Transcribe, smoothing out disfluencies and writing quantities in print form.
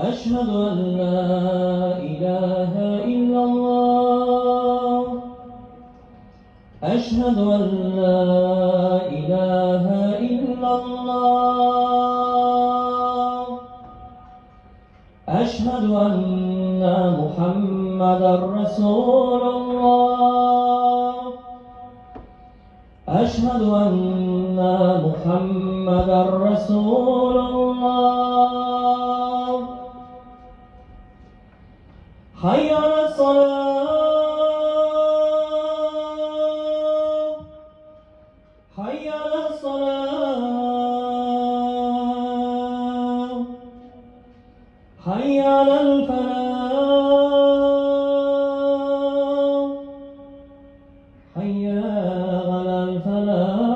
أشهد أن لا إله إلا الله. أشهد أن لا إله إلا الله. أشهد أن محمدا رسول الله. أشهد أن محمدا رسول الله. حي على الصلاة. حي على الصلاة. حي على الفلاح. حي على الفلاح.